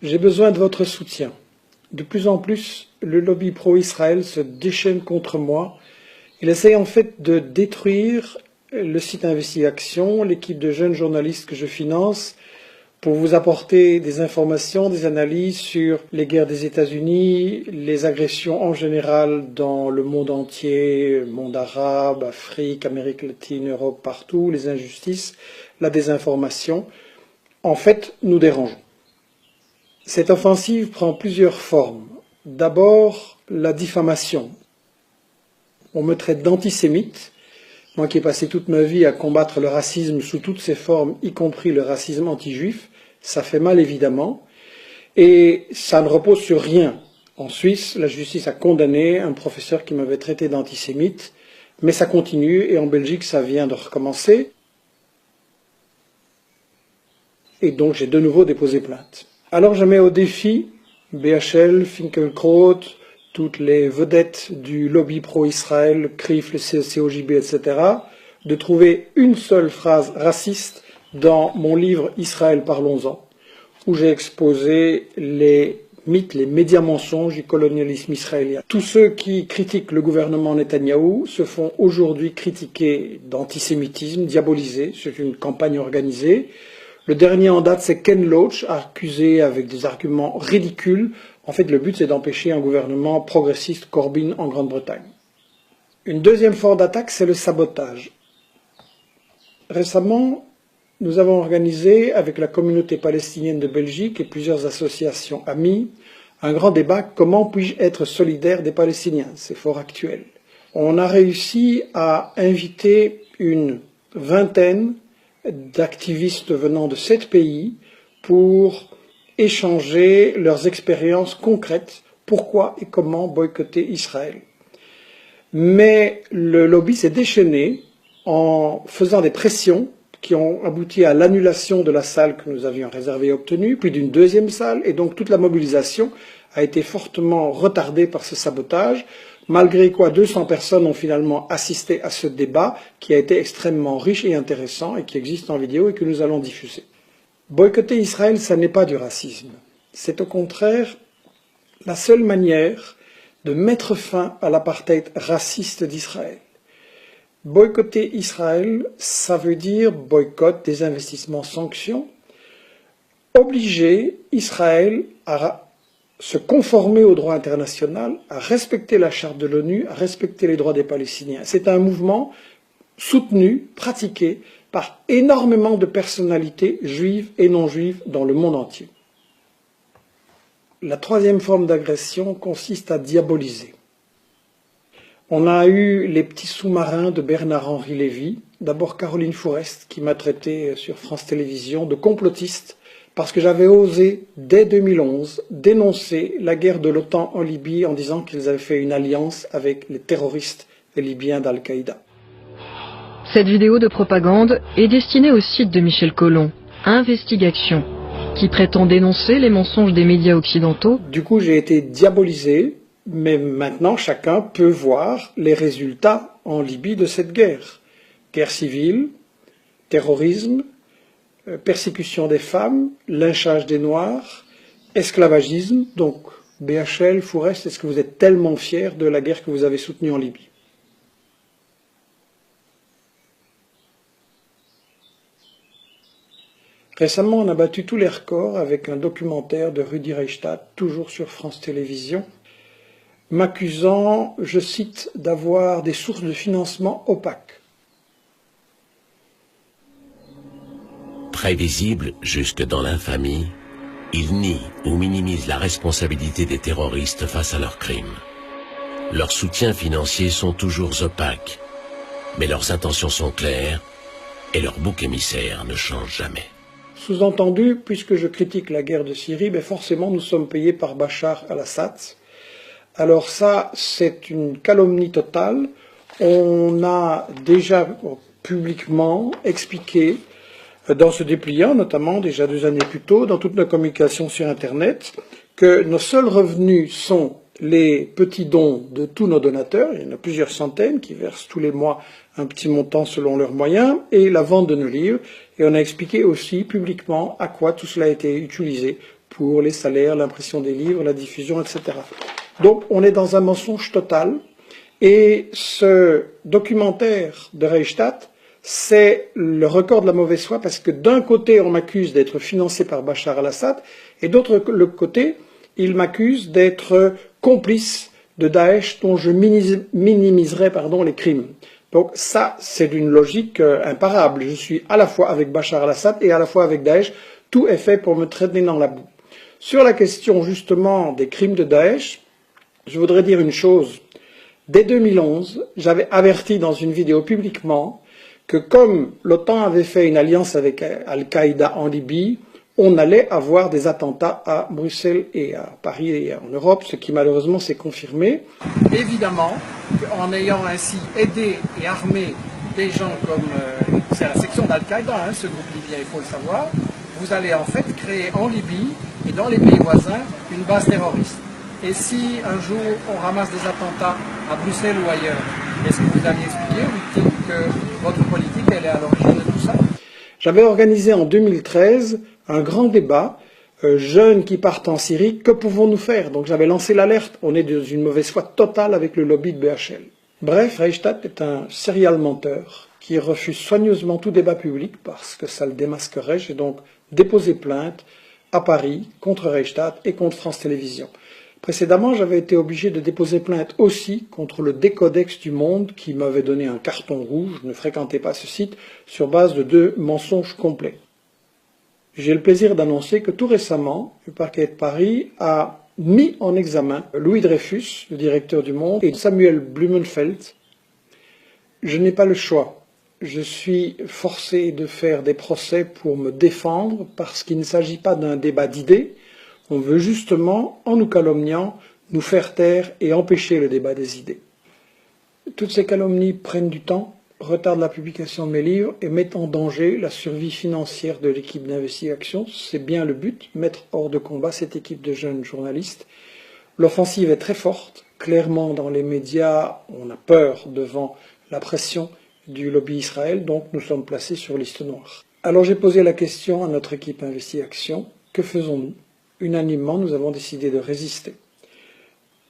J'ai besoin de votre soutien. De plus en plus, le lobby pro-Israël se déchaîne contre moi. Il essaye en fait de détruire le site Investigation, l'équipe de jeunes journalistes que je finance, pour vous apporter des informations, des analyses sur les guerres des États-Unis, les agressions en général dans le monde entier, monde arabe, Afrique, Amérique latine, Europe, partout, les injustices, la désinformation. En fait, nous dérangeons. Cette offensive prend plusieurs formes. D'abord, la diffamation. On me traite d'antisémite, moi qui ai passé toute ma vie à combattre le racisme sous toutes ses formes, y compris le racisme anti-juif. Ça fait mal évidemment, et ça ne repose sur rien. En Suisse, la justice a condamné un professeur qui m'avait traité d'antisémite, mais ça continue, et en Belgique, ça vient de recommencer. Et donc j'ai de nouveau déposé plainte. Alors je mets au défi BHL, Finkielkraut, toutes les vedettes du lobby pro-Israël, CRIF, le COJB, etc., de trouver une seule phrase raciste dans mon livre Israël, parlons-en, où j'ai exposé les mythes, les médias mensonges du colonialisme israélien. Tous ceux qui critiquent le gouvernement Netanyahou se font aujourd'hui critiquer d'antisémitisme, diabolisé, c'est une campagne organisée. Le dernier en date, c'est Ken Loach, accusé avec des arguments ridicules. En fait, le but, c'est d'empêcher un gouvernement progressiste Corbyn en Grande-Bretagne. Une deuxième forme d'attaque, c'est le sabotage. Récemment, nous avons organisé, avec la communauté palestinienne de Belgique et plusieurs associations amies, un grand débat « Comment puis-je être solidaire des Palestiniens ?» C'est fort actuel. On a réussi à inviter une vingtaine d'activistes venant de 7 pays pour échanger leurs expériences concrètes, pourquoi et comment boycotter Israël. Mais le lobby s'est déchaîné en faisant des pressions qui ont abouti à l'annulation de la salle que nous avions réservée et obtenue, puis d'une deuxième salle, et donc toute la mobilisation a été fortement retardée par ce sabotage, malgré quoi 200 personnes ont finalement assisté à ce débat qui a été extrêmement riche et intéressant et qui existe en vidéo et que nous allons diffuser. Boycotter Israël, ça n'est pas du racisme. C'est au contraire la seule manière de mettre fin à l'apartheid raciste d'Israël. Boycotter Israël, ça veut dire boycott des investissements sanctions, obliger Israël à se conformer au droit international, à respecter la charte de l'ONU, à respecter les droits des Palestiniens. C'est un mouvement soutenu, pratiqué par énormément de personnalités juives et non juives dans le monde entier. La troisième forme d'agression consiste à diaboliser. On a eu les petits sous-marins de Bernard-Henri Lévy, d'abord Caroline Fourest qui m'a traité sur France Télévisions de complotiste parce que j'avais osé, dès 2011, dénoncer la guerre de l'OTAN en Libye en disant qu'ils avaient fait une alliance avec les terroristes libyens d'Al-Qaïda. Cette vidéo de propagande est destinée au site de Michel Collomb, Investigation, qui prétend dénoncer les mensonges des médias occidentaux. Du coup, j'ai été diabolisé, mais maintenant chacun peut voir les résultats en Libye de cette guerre. Guerre civile, terrorisme, persécution des femmes, lynchage des Noirs, esclavagisme. Donc, BHL, Fourest, est-ce que vous êtes tellement fiers de la guerre que vous avez soutenue en Libye? Récemment, on a battu tous les records avec un documentaire de Rudi Reichstadt, toujours sur France Télévisions, m'accusant, je cite, d'avoir des sources de financement opaques. Prévisible jusque dans l'infamie, ils nient ou minimisent la responsabilité des terroristes face à leurs crimes. Leurs soutiens financiers sont toujours opaques, mais leurs intentions sont claires et leur bouc émissaire ne change jamais. Sous-entendu, puisque je critique la guerre de Syrie, ben forcément nous sommes payés par Bachar al-Assad. Alors ça, c'est une calomnie totale. On a déjà publiquement expliqué dans ce dépliant, notamment déjà 2 années plus tôt, dans toutes nos communications sur Internet, que nos seuls revenus sont les petits dons de tous nos donateurs, il y en a plusieurs centaines qui versent tous les mois un petit montant selon leurs moyens, et la vente de nos livres. Et on a expliqué aussi publiquement à quoi tout cela a été utilisé pour les salaires, l'impression des livres, la diffusion, etc. Donc on est dans un mensonge total. Et ce documentaire de Reichstadt, c'est le record de la mauvaise foi parce que d'un côté, on m'accuse d'être financé par Bachar al-Assad et d'autre côté, il m'accuse d'être complice de Daesh dont je minimiserai les crimes. Donc ça, c'est d'une logique imparable. Je suis à la fois avec Bachar al-Assad et à la fois avec Daesh. Tout est fait pour me traîner dans la boue. Sur la question justement des crimes de Daesh, je voudrais dire une chose. Dès 2011, j'avais averti dans une vidéo publiquement que comme l'OTAN avait fait une alliance avec Al-Qaïda en Libye, on allait avoir des attentats à Bruxelles et à Paris et en Europe, ce qui malheureusement s'est confirmé. Évidemment, en ayant ainsi aidé et armé des gens comme c'est la section d'Al-Qaïda, ce groupe libyen, il faut le savoir, vous allez en fait créer en Libye et dans les pays voisins une base terroriste. Et si un jour on ramasse des attentats à Bruxelles ou ailleurs, est-ce que vous allez expliquer aux victimes que votre politique elle est à l'origine de tout ça? J'avais organisé en 2013 un grand débat, jeunes qui partent en Syrie, que pouvons-nous faire? Donc j'avais lancé l'alerte, on est dans une mauvaise foi totale avec le lobby de BHL. Bref, Reichstadt est un serial menteur qui refuse soigneusement tout débat public parce que ça le démasquerait. J'ai donc déposé plainte à Paris contre Reichstadt et contre France Télévisions. Précédemment, j'avais été obligé de déposer plainte aussi contre le Décodex du Monde qui m'avait donné un carton rouge, ne fréquentez pas ce site, sur base de 2 mensonges complets. J'ai le plaisir d'annoncer que tout récemment, le parquet de Paris a mis en examen Louis Dreyfus, le directeur du Monde, et Samuel Blumenfeld. Je n'ai pas le choix. Je suis forcé de faire des procès pour me défendre parce qu'il ne s'agit pas d'un débat d'idées. On veut justement, en nous calomniant, nous faire taire et empêcher le débat des idées. Toutes ces calomnies prennent du temps, retardent la publication de mes livres et mettent en danger la survie financière de l'équipe d'investigation. C'est bien le but, mettre hors de combat cette équipe de jeunes journalistes. L'offensive est très forte. Clairement, dans les médias, on a peur devant la pression du lobby Israël, donc nous sommes placés sur liste noire. Alors j'ai posé la question à notre équipe investigation, que faisons-nous? Unanimement, nous avons décidé de résister.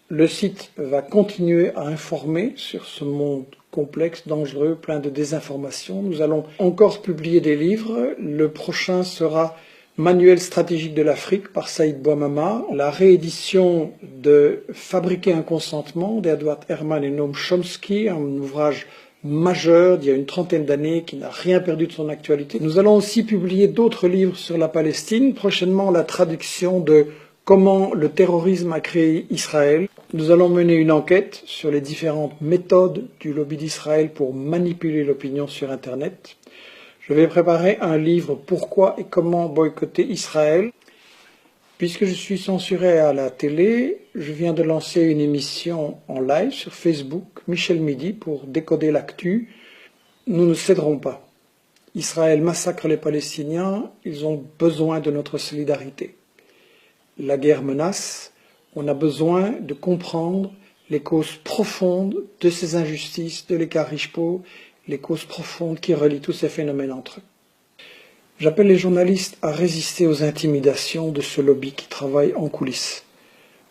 Le site va continuer à informer sur ce monde complexe, dangereux, plein de désinformation. Nous allons encore publier des livres. Le prochain sera Manuel stratégique de l'Afrique par Saïd Bouamama, la réédition de Fabriquer un consentement d'Edward Herman et Noam Chomsky, un ouvrage majeur d'il y a une trentaine d'années qui n'a rien perdu de son actualité. Nous allons aussi publier d'autres livres sur la Palestine, prochainement la traduction de Comment le terrorisme a créé Israël. Nous allons mener une enquête sur les différentes méthodes du lobby d'Israël pour manipuler l'opinion sur Internet. Je vais préparer un livre Pourquoi et comment boycotter Israël. Puisque je suis censuré à la télé, je viens de lancer une émission en live sur Facebook, Michel Midi, pour décoder l'actu. Nous ne céderons pas. Israël massacre les Palestiniens, ils ont besoin de notre solidarité. La guerre menace, on a besoin de comprendre les causes profondes de ces injustices, de l'écart riche-pauvre, les causes profondes qui relient tous ces phénomènes entre eux. J'appelle les journalistes à résister aux intimidations de ce lobby qui travaille en coulisses.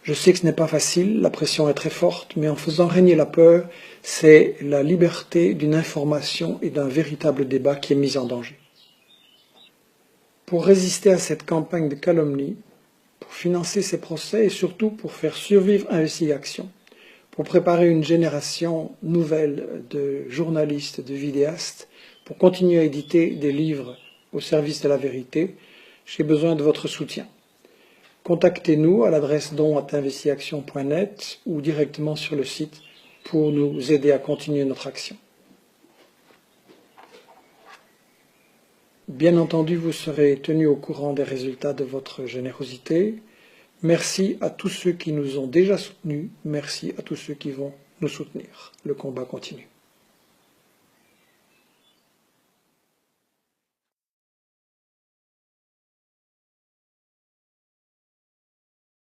Je sais que ce n'est pas facile, la pression est très forte, mais en faisant régner la peur, c'est la liberté d'une information et d'un véritable débat qui est mise en danger. Pour résister à cette campagne de calomnie, pour financer ces procès et surtout pour faire survivre Investigation, pour préparer une génération nouvelle de journalistes, de vidéastes, pour continuer à éditer des livres au service de la vérité, j'ai besoin de votre soutien. Contactez-nous à l'adresse don@investigation.net ou directement sur le site pour nous aider à continuer notre action. Bien entendu, vous serez tenus au courant des résultats de votre générosité. Merci à tous ceux qui nous ont déjà soutenus, merci à tous ceux qui vont nous soutenir. Le combat continue.